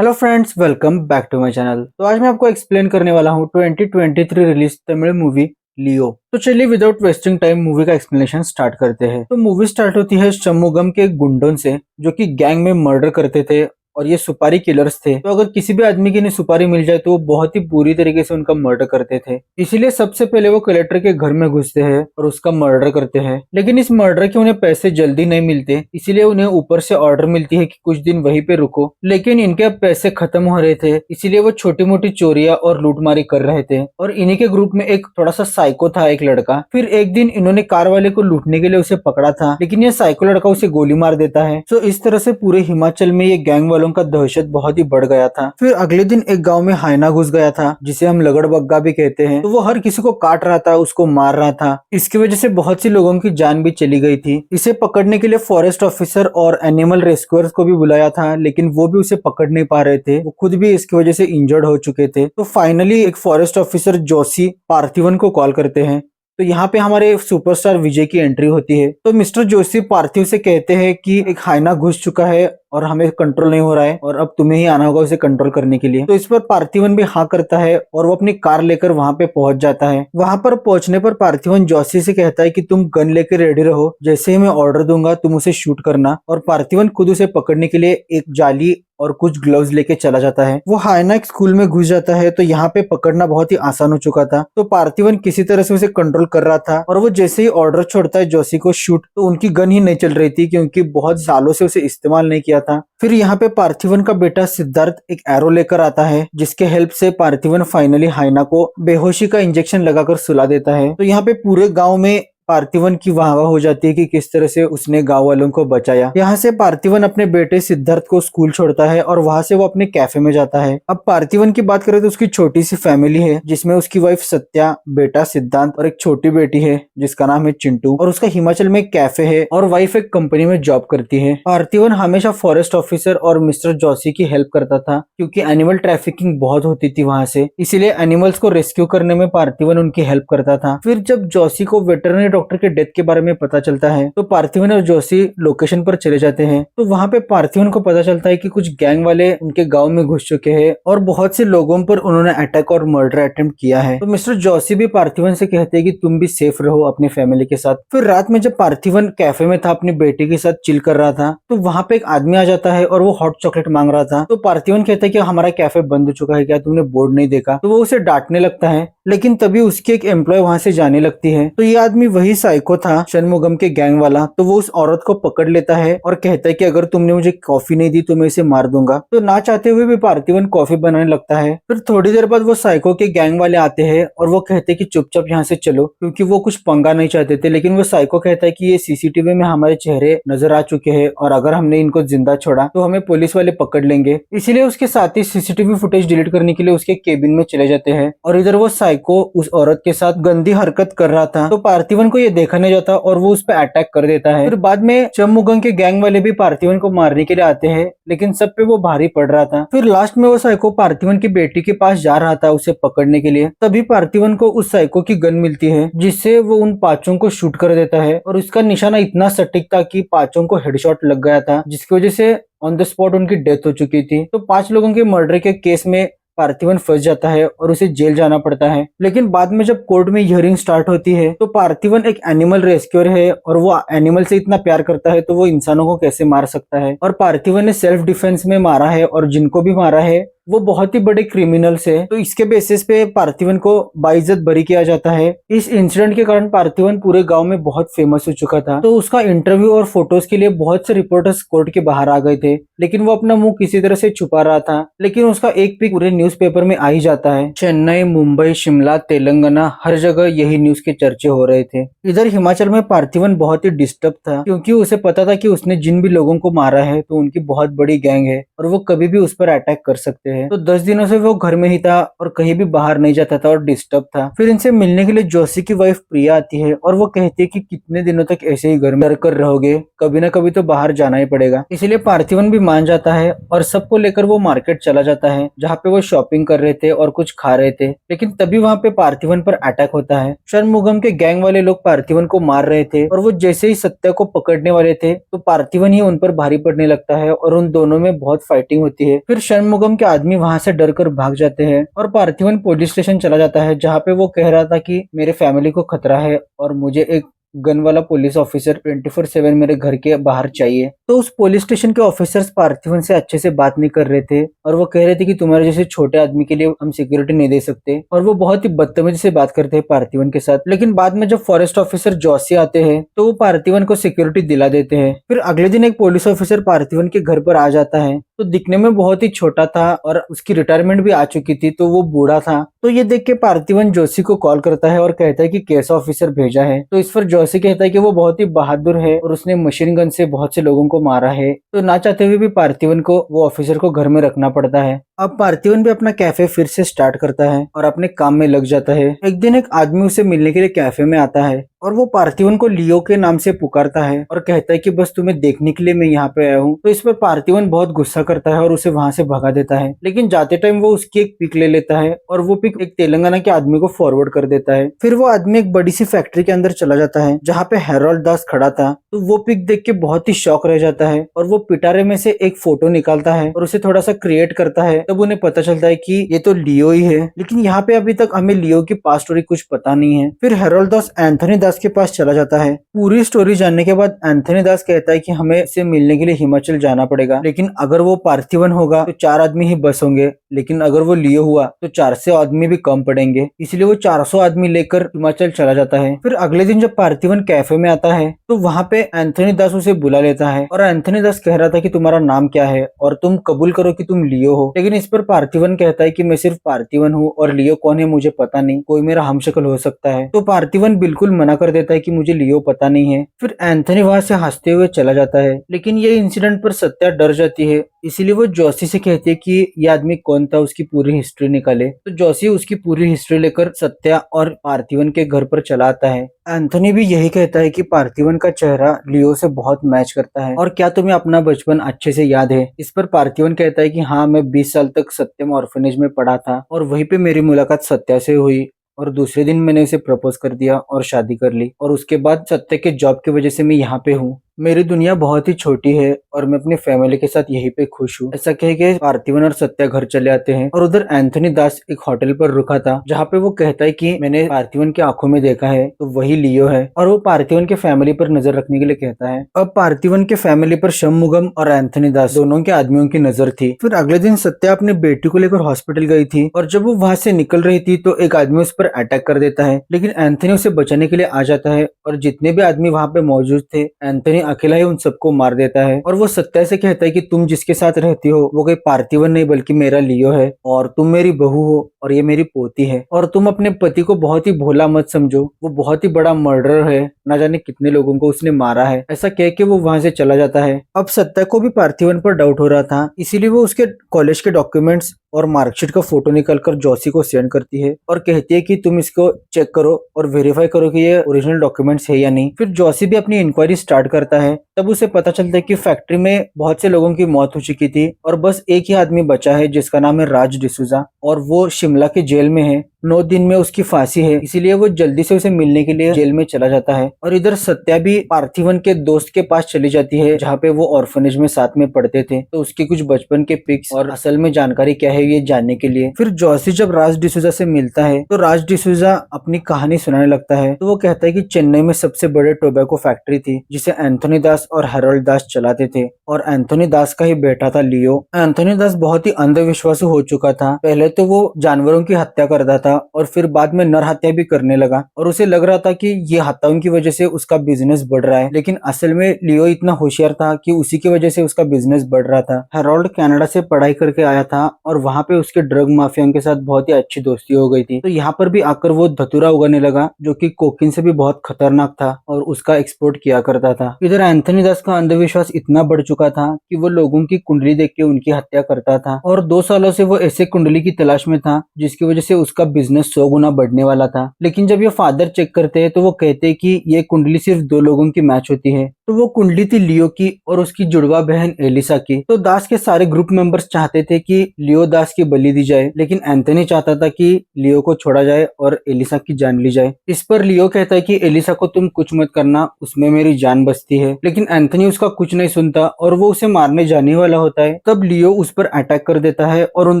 Hello friends, welcome back to my channel. तो आज मैं आपको एक्सप्लेन करने वाला हूँ 2023 रिलीज तमिल मूवी लियो। तो चलिए विदाउट वेस्टिंग टाइम मूवी का एक्सप्लेनेशन स्टार्ट करते हैं। तो मूवी स्टार्ट होती है शम्मुगम के गुंडों से जो कि गैंग में मर्डर करते थे और ये सुपारी किलर्स थे। तो अगर किसी भी आदमी की सुपारी मिल जाए तो वो बहुत ही बुरी तरीके से उनका मर्डर करते थे। इसीलिए सबसे पहले वो कलेक्टर के घर में घुसते हैं और उसका मर्डर करते हैं। लेकिन इस मर्डर के उन्हें पैसे जल्दी नहीं मिलते, इसीलिए उन्हें ऊपर से ऑर्डर मिलती है कि कुछ दिन वहीं पे रुको। लेकिन इनके अब पैसे खत्म हो रहे थे, इसीलिए वो छोटी मोटी चोरियां और लूटमारी कर रहे थे। और इन्हीं के ग्रुप में एक थोड़ा सा साइको था, एक लड़का। फिर एक दिन इन्होंने कार वाले को लूटने के लिए उसे पकड़ा था, लेकिन ये साइको लड़का उसे गोली मार देता है। तो इस तरह से पूरे हिमाचल में ये गैंग वालों का दहशत बहुत ही बढ़ गया था। फिर अगले दिन एक गांव में हाइना घुस गया था, जिसे हम लगड़बग्गा भी कहते हैं। तो वो हर किसी को काट रहा था, उसको मार रहा था। इसकी वजह से बहुत सी लोगों की जान भी चली गई थी। इसे पकड़ने के लिए फॉरेस्ट ऑफिसर और एनिमल रेस्क्यूअर्स को भी बुलाया था, लेकिन वो भी उसे पकड़ नहीं पा रहे थे। वो खुद भी इसकी वजह से इंजर्ड हो चुके थे। तो फाइनली एक फॉरेस्ट ऑफिसर जोशी पार्थिवन को कॉल करते हैं। तो यहाँ पे हमारे सुपरस्टार विजय की एंट्री होती है। तो मिस्टर जोशी पार्थिव से कहते हैं कि एक हाइना घुस चुका है और हमें कंट्रोल नहीं हो रहा है और अब तुम्हें ही आना होगा उसे कंट्रोल करने के लिए। तो इस पर पार्थिवन भी हाँ करता है और वो अपनी कार लेकर वहां पे पहुंच जाता है। वहां पर पहुंचने पर पार्थिवन जोशी से कहता है कि तुम गन लेकर रेडी रहो, जैसे ही मैं ऑर्डर दूंगा तुम उसे शूट करना। और पार्थिवन खुद उसे पकड़ने के लिए एक जाली और कुछ ग्लव्स लेके चला जाता है। वो हाइना एक स्कूल में घुस जाता है, तो यहाँ पे पकड़ना बहुत ही आसान हो चुका था। तो पार्थिवन किसी तरह से उसे कंट्रोल कर रहा था और वो जैसे ही ऑर्डर छोड़ता है जोशी को शूट, तो उनकी गन ही नहीं चल रही थी क्योंकि बहुत सालों से उसे इस्तेमाल नहीं किया था। फिर यहाँ पे पार्थिवन का बेटा सिद्धार्थ एक एरो लेकर आता है, जिसके हेल्प से पार्थिवन फाइनली हाइना को बेहोशी का इंजेक्शन लगाकर सुला देता है। तो यहाँ पे पूरे गांव में पार्थिवन की वाह वाह हो जाती है कि किस तरह से उसने गांव वालों को बचाया। यहाँ से पार्थिवन अपने बेटे सिद्धार्थ को स्कूल छोड़ता है और वहां से वो अपने कैफे में जाता है। अब पार्थिवन की बात करें तो उसकी छोटी सी फैमिली है, जिसमें उसकी वाइफ सत्या, बेटा सिद्धांत और एक छोटी बेटी है जिसका नाम है चिंटू। और उसका हिमाचल में एक कैफे है और वाइफ एक कंपनी में जॉब करती है। पार्थिवन हमेशा फॉरेस्ट ऑफिसर और मिस्टर जोशी की हेल्प करता था, क्योंकि एनिमल ट्रैफिकिंग बहुत होती थी वहां से, इसीलिए एनिमल्स को रेस्क्यू करने में पार्थिवन उनकी हेल्प करता था। फिर जब जोशी को वेटरनरी डॉक्टर के डेथ के बारे में पता चलता है, तो पार्थिवन और जोशी लोकेशन पर चले जाते हैं। तो वहां पे पार्थिवन को पता चलता है कि कुछ गैंग वाले उनके गांव में घुस चुके हैं और बहुत से लोगों पर उन्होंने अटैक और मर्डर अटेम्प्ट किया है। तो मिस्टर जोशी भी पार्थिवन से कहते हैं कि तुम भी सेफ रहो अपनी फैमिली के साथ। फिर रात में जब पार्थिवन कैफे में था, अपनी बेटी के साथ चिल कर रहा था, तो वहां पे एक आदमी आ जाता है और वो हॉट चॉकलेट मांग रहा था। तो पार्थिवन कहता है कि हमारा कैफे बंद हो चुका है, क्या तुमने बोर्ड नहीं देखा? तो वो उसे डांटने लगता है, लेकिन तभी उसकी एक एम्प्लॉय वहां से जाने लगती है। तो ये आदमी वही साइको था, शनमुगम के गैंग वाला। तो वो उस औरत को पकड़ लेता है और कहता है कि अगर तुमने मुझे कॉफी नहीं दी तो मैं इसे मार दूंगा। तो ना चाहते हुए भी पार्थिवन कॉफी बनाने लगता है। फिर थोड़ी देर बाद वो साइको के गैंग वाले आते हैं और वो कहते हैं कि चुपचाप यहाँ से चलो, क्योंकि वो कुछ पंगा नहीं चाहते थे। लेकिन वो साइको कहता है कि ये सीसीटीवी में हमारे चेहरे नजर आ चुके हैं और अगर हमने इनको जिंदा छोड़ा तो हमें पुलिस वाले पकड़ लेंगे। इसीलिए उसके साथ ही सीसीटीवी फुटेज डिलीट करने के लिए उसके केबिन में चले जाते हैं। और इधर वो साइको उस औरत के साथ गंदी हरकत कर रहा था, तो पार्थिवन को ये देखा नहीं जाता और वो उस पर अटैक कर देता है। फिर बाद में शम्मुगम के गैंग वाले भी पार्थिवन को मारने के लिए आते हैं, लेकिन सब पे वो भारी पड़ रहा था। फिर लास्ट में वो साइको पार्थिवन की बेटी के पास जा रहा था उसे पकड़ने के लिए, तभी पार्थिवन को उस साइको की गन मिलती है, जिससे वो उन पांचों को शूट कर देता है। और उसका निशाना इतना सटीक था कि पांचों को हेडशॉट लग गया था, जिसकी वजह से ऑन द स्पॉट उनकी डेथ हो चुकी थी। तो 5 लोगों के मर्डर के केस में पार्थिवन फंस जाता है और उसे जेल जाना पड़ता है। लेकिन बाद में जब कोर्ट में हियरिंग स्टार्ट होती है, तो पार्थिवन एक एनिमल रेस्क्यूअर है और वो एनिमल से इतना प्यार करता है, तो वो इंसानों को कैसे मार सकता है। और पार्थिवन ने सेल्फ डिफेंस में मारा है और जिनको भी मारा है वो बहुत ही बड़े क्रिमिनल्स है। तो इसके बेसिस पे पार्थिवन को बाइज्जत बरी किया जाता है। इस इंसिडेंट के कारण पार्थिवन पूरे गांव में बहुत फेमस हो चुका था। तो उसका इंटरव्यू और फोटोज के लिए बहुत से रिपोर्टर्स कोर्ट के बाहर आ गए थे, लेकिन वो अपना मुंह किसी तरह से छुपा रहा था। लेकिन उसका एक पिक पूरे न्यूज़पेपर में आ ही जाता है। चेन्नई, मुंबई, शिमला, तेलंगाना, हर जगह यही न्यूज के चर्चे हो रहे थे। इधर हिमाचल में पार्थिवन बहुत ही डिस्टर्ब था, क्योंकि उसे पता था कि उसने जिन भी लोगों को मारा है तो उनकी बहुत बड़ी गैंग है और वो कभी भी उस पर अटैक कर सकते देखते हैं तो 10 दिनों से वो घर में ही था और कहीं भी बाहर नहीं जाता था और डिस्टर्ब था। फिर इनसे मिलने के लिए जोशी की वाइफ प्रिया आती है और वो कहती है कि कितने दिनों तक ऐसे ही घर में कर रहोगे, कभी ना कभी तो बाहर जाना ही पड़ेगा। इसलिए पार्थिवन भी मान जाता है और सबको लेकर वो मार्केट चला जाता है जहाँ पे वो शॉपिंग कर रहे थे और कुछ खा रहे थे। लेकिन तभी वहाँ पे पार्थिवन पर अटैक होता है। षणमुगम के गैंग वाले लोग पार्थिवन को मार रहे थे और वो जैसे ही सत्या को पकड़ने वाले थे तो पार्थिवन ही उन पर भारी पड़ने लगता है और उन दोनों में बहुत फाइटिंग होती है। फिर षणमुगम के आदमी वहां से डर कर भाग जाते हैं और पार्थिवन पुलिस स्टेशन चला जाता है जहाँ पे वो कह रहा था कि मेरे फैमिली को खतरा है और मुझे एक गन वाला पुलिस ऑफिसर 24/7 मेरे घर के बाहर चाहिए। तो उस पुलिस स्टेशन के ऑफिसर्स पार्थिवन से अच्छे से बात नहीं कर रहे थे और वो कह रहे थे कि तुम्हारे जैसे छोटे आदमी के लिए हम सिक्योरिटी नहीं दे सकते और वो बहुत ही बदतमीजी से बात करते हैं पार्थिवन के साथ। लेकिन बाद में जब फॉरेस्ट ऑफिसर जोशी आते हैं तो वो पार्थिवन को सिक्योरिटी दिला देते हैं। फिर अगले दिन एक पुलिस ऑफिसर पार्थिवन के घर पर आ जाता है तो दिखने में बहुत ही छोटा था और उसकी रिटायरमेंट भी आ चुकी थी तो वो बूढ़ा था। तो ये देख के पार्थिवन जोशी को कॉल करता है और कहता है कि कैसा ऑफिसर भेजा है। तो इस पर जोशी कहता है कि वो बहुत ही बहादुर है और उसने मशीन गन से बहुत से लोगों को मारा है। तो ना चाहते हुए भी पार्थिवन को वो ऑफिसर को घर में रखना पड़ता है। अब पार्थिवन भी अपना कैफे फिर से स्टार्ट करता है और अपने काम में लग जाता है। एक दिन एक आदमी उसे मिलने के लिए कैफे में आता है और वो पार्थिवन को लियो के नाम से पुकारता है और कहता है कि बस तुम्हें देखने के लिए मैं यहाँ पे आया हूँ। तो इस पर पार्थिवन बहुत गुस्सा करता है और उसे वहां से भगा देता है। लेकिन जाते टाइम वो उसकी एक पिक ले लेता है और वो पिक एक तेलंगाना के आदमी को फॉरवर्ड कर देता है। फिर वो आदमी एक बड़ी सी फैक्ट्री के अंदर चला जाता है जहाँ पे हेरोल्ड दास खड़ा था। तो वो पिक देख के बहुत ही शॉक रह जाता है और वो पिटारे में से एक फोटो निकालता है और उसे थोड़ा सा क्रिएट करता है। तब उन्हें पता चलता है कि ये तो लियो ही है। लेकिन यहाँ पे अभी तक हमें लियो की पास्ट स्टोरी कुछ पता नहीं है। फिर हेरोल्ड दास एंथनी दास के पास चला जाता है। पूरी स्टोरी जानने के बाद एंथनी दास कहता है कि हमें इससे मिलने के लिए हिमाचल जाना पड़ेगा, लेकिन अगर वो पार्थिवन होगा तो 4 आदमी ही बस होंगे, लेकिन अगर वो लियो हुआ तो 400 आदमी भी कम पड़ेंगे। इसलिए वो 400 आदमी लेकर हिमाचल चला जाता है। फिर अगले दिन जब पार्थिवन कैफे में आता है तो वहाँ पे एंथनी दास उसे बुला लेता है और एंथनी दास कह रहा था कि तुम्हारा नाम क्या है और तुम कबूल करो कि तुम लियो हो। लेकिन इस पर पार्थिवन कहता है कि मैं सिर्फ पार्थिवन हूँ और लियो कौन है मुझे पता नहीं, कोई मेरा हमशक्ल हो सकता है। तो पार्थिवन बिल्कुल मना कर देता है कि मुझे लियो पता नहीं है। फिर एंथनी वहां से हंसते हुए चला जाता है। लेकिन ये इंसिडेंट पर सत्या डर जाती है, इसीलिए वो जोशी से कहती है कि ये आदमी कौन था, उसकी पूरी हिस्ट्री निकाले। तो जोशी उसकी पूरी हिस्ट्री लेकर सत्या और पार्थिवन के घर पर चला आता है। एंथनी भी यही कहता है कि पार्थिवन का चेहरा लियो से बहुत मैच करता है और क्या तुम्हें अपना बचपन अच्छे से याद है। इस पर पार्थिवन कहता है कि हाँ, मैं 20 साल तक सत्यम ऑर्फनेज में पढ़ा था और वहीं पे मेरी मुलाकात सत्या से हुई और दूसरे दिन मैंने उसे प्रपोज कर दिया और शादी कर ली और उसके बाद सत्या के जॉब की वजह से मैं यहाँ पे हूँ। मेरी दुनिया बहुत ही छोटी है और मैं अपनी फैमिली के साथ यहीं पे खुश हूँ। ऐसा कह के पार्थिवन और सत्या घर चले आते हैं और उधर एंथनी दास एक होटल पर रुका था जहाँ पे वो कहता है कि मैंने पार्थिवन की आंखों में देखा है तो वही लियो है और वो पार्थिवन के फैमिली पर नजर रखने के लिए कहता है। अब पार्थिवन के फैमिली पर षणमुगम और एंथनी दास दोनों के आदमियों की नजर थी। फिर अगले दिन सत्या अपनी बेटी को लेकर हॉस्पिटल गई थी और जब वो वहां से निकल रही थी तो एक आदमी उस पर अटैक कर देता है। लेकिन एंथनी उसे बचाने के लिए आ जाता है और जितने भी आदमी वहां पे मौजूद थे एंथनी अकेला ही उन सबको मार देता है और वो सत्या से कहता है कि तुम जिसके साथ रहती हो वो कोई पार्थिवन नहीं बल्कि मेरा लियो है और तुम मेरी बहू हो और ये मेरी पोती है और तुम अपने पति को बहुत ही भोला मत समझो, वो बहुत ही बड़ा मर्डर है, ना जाने कितने लोगों को उसने मारा है। ऐसा कह के वो वहां से चला जाता है। अब सत्या को भी पार्थिवन पर डाउट हो रहा था, इसीलिए वो उसके कॉलेज के डॉक्यूमेंट्स और मार्कशीट का फोटो निकालकर जोशी को सेंड करती है और कहती है कि तुम इसको चेक करो और वेरीफाई करो कि ये ओरिजिनल डॉक्यूमेंट्स है या नहीं। फिर जोशी भी अपनी इंक्वायरी स्टार्ट करता है। तब उसे पता चलता है कि फैक्ट्री में बहुत से लोगों की मौत हो चुकी थी और बस एक ही आदमी बचा है जिसका नाम है राज डिसूजा और वो शिमला के जेल में है। 9 दिन में उसकी फांसी है, इसीलिए वो जल्दी से उसे मिलने के लिए जेल में चला जाता है। और इधर सत्या भी पार्थिवन के दोस्त के पास चली जाती है जहाँ पे वो ऑर्फनेज में साथ में पढ़ते थे, तो उसके कुछ बचपन के पिक्स और असल में जानकारी क्या है ये जानने के लिए। फिर जोशी जब राज डिसूजा से मिलता है तो राज डिसूजा अपनी कहानी सुनाने लगता है। तो वो कहता है कि चेन्नई में सबसे बड़े टोबैको फैक्ट्री थी जिसे एंथनी दास और हेरोल्ड दास चलाते थे और एंथनी दास का ही बेटा था लियो। एंथनी दास बहुत ही अंधविश्वासी हो चुका था। पहले तो वो जानवरों की हत्या करता था और फिर बाद में नर हत्या भी करने लगा और उसे लग रहा था कि ये हत्याओं की वजह से उसका बिजनेस बढ़ रहा है, लेकिन असल में लियो इतना होशियार था कि उसी की वजह से उसका बिजनेस बढ़ रहा था। हेरोल्ड कनाडा से पढ़ाई करके आया था और वहाँ पे उसके ड्रग माफिया के साथ बहुत ही अच्छी दोस्ती हो गई थी। तो यहाँ पर भी आकर वो धतूरा उगाने लगा जो कि कोकीन से भी बहुत खतरनाक था और उसका एक्सपोर्ट किया करता था। इधर एंथनी एंथनी दास का अंधविश्वास इतना बढ़ चुका था कि वो लोगों की कुंडली देख के उनकी हत्या करता था और 2 सालों से वो ऐसे कुंडली की तलाश में था जिसकी वजह से उसका बिजनेस 100 गुना बढ़ने वाला था। लेकिन जब ये फादर चेक करते हैं तो वो कहते हैं कि ये कुंडली सिर्फ 2 लोगों की मैच होती है। तो वो कुंडली थी लियो की और उसकी जुड़वा बहन एलिसा की। तो दास के सारे ग्रुप मेंबर्स चाहते थे कि लियो दास की बलि दी जाए, लेकिन एंथनी चाहता था कि लियो को छोड़ा जाए और एलिसा की जान ली जाए। इस पर लियो कहता है कि एलिसा को तुम कुछ मत करना, उसमें मेरी जान बसती है। लेकिन एंथनी उसका कुछ नहीं सुनता और वो उसे मारने जाने वाला होता है। तब लियो उस पर अटैक कर देता है और उन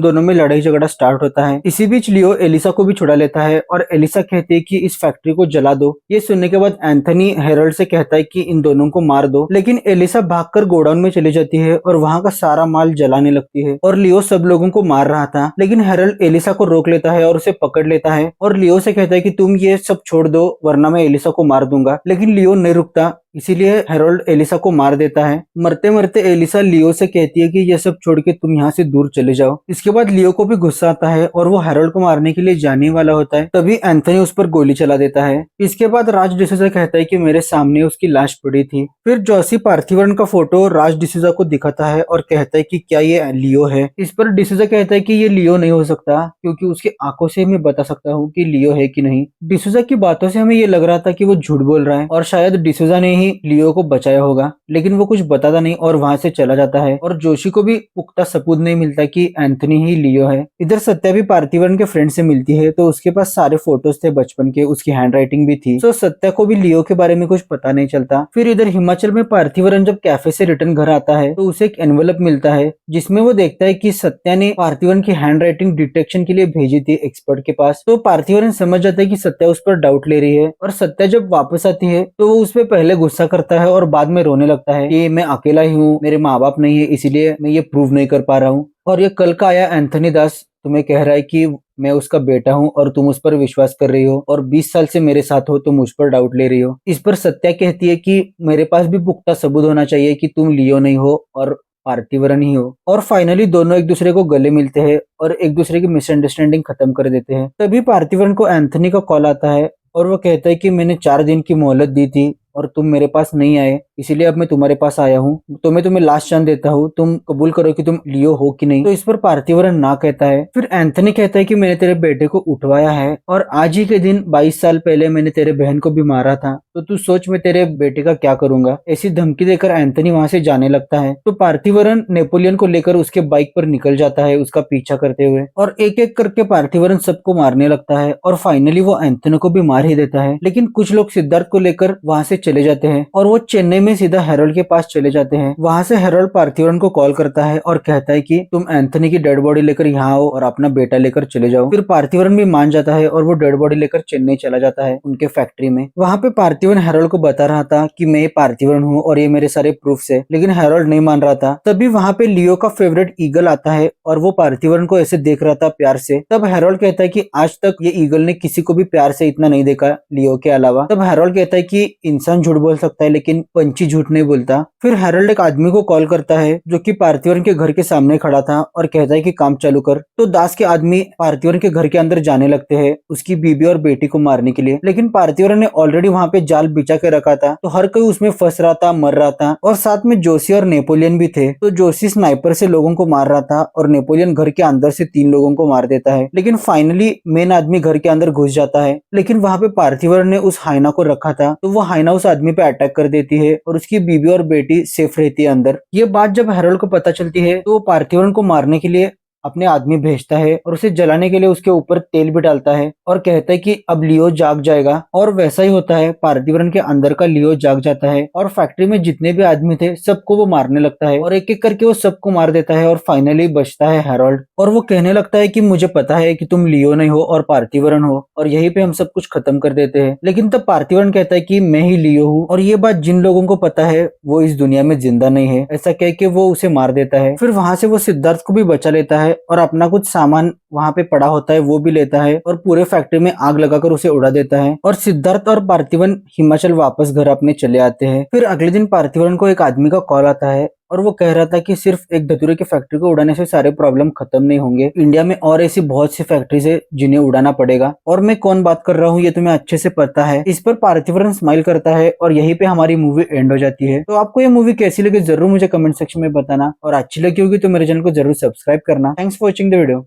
दोनों में लड़ाई झगड़ा स्टार्ट होता है। इसी बीच लियो एलिसा को भी छुड़ा लेता है और एलिसा कहती है कि इस फैक्ट्री को जला दो। ये सुनने के बाद एंथनी हेरोल्ड से कहता है कि इन दोनों को मार दो, लेकिन एलिसा भागकर गोडाउन में चली जाती है और वहां का सारा माल जलाने लगती है। और लियो सब लोगों को मार रहा था, लेकिन हेरोल्ड एलिसा को रोक लेता है और उसे पकड़ लेता है और लियो से कहता है कि तुम ये सब छोड़ दो वरना मैं एलिसा को मार दूंगा। लेकिन लियो नहीं रुकता, इसीलिए हेरोल्ड एलिसा को मार देता है। मरते मरते एलिसा लियो से कहती है कि ये सब छोड़ के तुम यहाँ से दूर चले जाओ। इसके बाद लियो को भी गुस्सा आता है और वो हेरोल्ड को मारने के लिए जाने वाला होता है। तभी एंथनी उस पर गोली चला देता है। इसके बाद राज डिसूजा कहता है कि मेरे सामने उसकी लाश पड़ी थी। फिर जोशी पार्थिवन का फोटो राज डिसूजा को दिखाता है और कहता है कि क्या ये लियो है। इस पर डिसूजा कहता है कि ये लियो नहीं हो सकता क्योंकि उसकी आंखों से मैं बता सकता हूँ कि लियो है कि नहीं। डिसूजा की बातों से हमें ये लग रहा था कि वो झूठ बोल रहा है और शायद डिसूजा ने ही लियो को बचाया होगा, लेकिन वो कुछ बताता नहीं और वहां से चला जाता है और जोशी को भी पुख्ता सबूत नहीं मिलता कि एंथनी ही लियो है। इधर सत्या भी पार्थिवन के फ्रेंड से मिलती है तो उसके पास सारे फोटोज थे बचपन के, उसकी हैंडराइटिंग भी थी। तो सत्या को भी लियो के बारे में कुछ पता नहीं चलता। फिर इधर हिमाचल में पार्थिवन जब कैफे से रिटर्न घर आता है तो उसे एक एनवेलप मिलता है जिसमें वो देखता है कि सत्या ने पार्थिवन की हैंडराइटिंग डिटेक्शन के लिए भेजी थी एक्सपर्ट के पास। तो पार्थिवन समझ जाता है कि सत्या उस पर डाउट ले रही है और सत्या जब वापस आती है तो वो उस पर पहले गुस्सा करता है और बाद में रोने लगता है कि मैं अकेला ही हूँ, मेरे माँ बाप नहीं है, इसीलिए मैं ये प्रूव नहीं कर पा रहा हूँ। और ये कल का आया एंथनी दास तुम्हें कह रहा है कि मैं उसका बेटा हूँ और तुम उस पर विश्वास कर रही हो और 20 साल से मेरे साथ हो, तुम मुझ पर डाउट ले रही हो। इस पर सत्या कहती है कि मेरे पास भी पुख्ता सबूत होना चाहिए कि तुम लियो नहीं हो और पार्थिवन ही हो। और फाइनली दोनों एक दूसरे को गले मिलते हैं और एक दूसरे की मिसअंडरस्टैंडिंग खत्म कर देते हैं। तभी पार्थिवन को एंथनी का कॉल आता है और वो कहता है कि मैंने 4 दिन की मोहलत दी थी और तुम मेरे पास नहीं आए, इसीलिए अब मैं तुम्हारे पास आया हूँ। तो मैं तुम्हें लास्ट चांस देता हूँ, तुम कबूल करो कि तुम लियो हो कि नहीं। तो इस पर पार्थिवन ना कहता है। फिर एंथनी कहता है कि मैंने तेरे बेटे को उठवाया है और आज ही के दिन 22 साल पहले मैंने तेरे बहन को भी मारा था, तो तू सोच मैं तेरे बेटे का क्या करूंगा। ऐसी धमकी देकर एंथनी वहां से जाने लगता है। तो पार्थिवन नेपोलियन को लेकर उसके बाइक पर निकल जाता है उसका पीछा करते हुए और एक एक करके पार्थिवन सबको मारने लगता है और फाइनली वो एंथनी को भी मार ही देता है। लेकिन कुछ लोग सिद्धार्थ को लेकर वहां से चले जाते हैं और वो चेन्नई में सीधा हेरोल्ड के पास चले जाते हैं। वहां से हेरोल्ड पार्थिवन को कॉल करता है और कहता है कि तुम एंथनी की डेड बॉडी लेकर यहाँ आओ और अपना बेटा लेकर चले जाओ। फिर पार्थिवन भी मान जाता है और वो डेड बॉडी लेकर चेन्नई चला जाता है उनके फैक्ट्री में। वहां पे पार्थिवन हेरोल्ड को बता रहा था कि मैं पार्थिवन हूँ और ये मेरे सारे प्रूफ है, लेकिन हेरोल्ड नहीं मान रहा था। तभी वहां पे लियो का फेवरेट ईगल आता है और वो पार्थिवन को ऐसे देख रहा था प्यार से। तब हेरोल्ड कहता है कि आज तक ये ईगल ने किसी को भी प्यार से इतना नहीं देखा लियो के अलावा। तब हेरोल्ड कहता है कि इंसान झूठ बोल सकता है लेकिन पंछी झूठ नहीं बोलता। फिर हेरोल्ड एक आदमी को कॉल करता है जो कि पार्थिवन के घर के सामने खड़ा था और कहता है कि काम चालू कर। तो दास के आदमी पार्थिवन के घर के अंदर जाने लगते हैं उसकी बीबी और बेटी को मारने के लिए, लेकिन पार्थिवन ने ऑलरेडी वहां पे जाल बिछा के रखा था तो हर कोई उसमें फंस रहा था, मर रहा था। और साथ में जोशी और नेपोलियन भी थे। तो जोशी स्नाइपर से लोगों को मार रहा था और नेपोलियन घर के अंदर से 3 लोगों को मार देता है। लेकिन फाइनली मेन आदमी घर के अंदर घुस जाता है, लेकिन वहां पे पार्थिवन ने उस हाइना को रखा था तो वो हाइना उस आदमी पे अटैक कर देती है और उसकी बीबी और बेटी सेफ रहती है अंदर। ये बात जब हेरोल्ड को पता चलती है तो वो पार्थिवन को मारने के लिए अपने आदमी भेजता है और उसे जलाने के लिए उसके ऊपर तेल भी डालता है और कहता है कि अब लियो जाग जाएगा। और वैसा ही होता है, पार्थिवन के अंदर का लियो जाग जाता है और फैक्ट्री में जितने भी आदमी थे सबको वो मारने लगता है और एक एक करके वो सबको मार देता है और फाइनली बचता है हेरोल्ड। और वो कहने लगता है कि मुझे पता है कि तुम लियो नहीं हो और पार्थिवन हो और यहीं पे हम सब कुछ खत्म कर देते हैं। लेकिन तब पार्थिवन कहता है कि मैं ही लियो हूँ और ये बात जिन लोगों को पता है वो इस दुनिया में जिंदा नहीं है, ऐसा कह के वो उसे मार देता है। फिर वहां से वो सिद्धार्थ को भी बचा लेता है और अपना कुछ सामान वहां पे पड़ा होता है वो भी लेता है और पूरे फैक्ट्री में आग लगाकर उसे उड़ा देता है और सिद्धार्थ और पार्थिवन हिमाचल वापस घर अपने चले आते हैं। फिर अगले दिन पार्थिवन को एक आदमी का कॉल आता है और वो कह रहा था कि सिर्फ एक धतूरे की फैक्ट्री को उड़ाने से सारे प्रॉब्लम खत्म नहीं होंगे। इंडिया में और ऐसी बहुत सी फैक्ट्रीज है जिन्हें उड़ाना पड़ेगा। और मैं कौन बात कर रहा हूँ ये तुम्हें अच्छे से पता है। इस पर पार्थिवन स्माइल करता है और यहीं पे हमारी मूवी एंड हो जाती है। तो आपको ये मूवी कैसी लगी जरूर मुझे कमेंट सेक्शन में बताना, और अच्छी लगी होगी तो मेरे चैनल को जरूर सब्सक्राइब करना। Thanks for watching the video.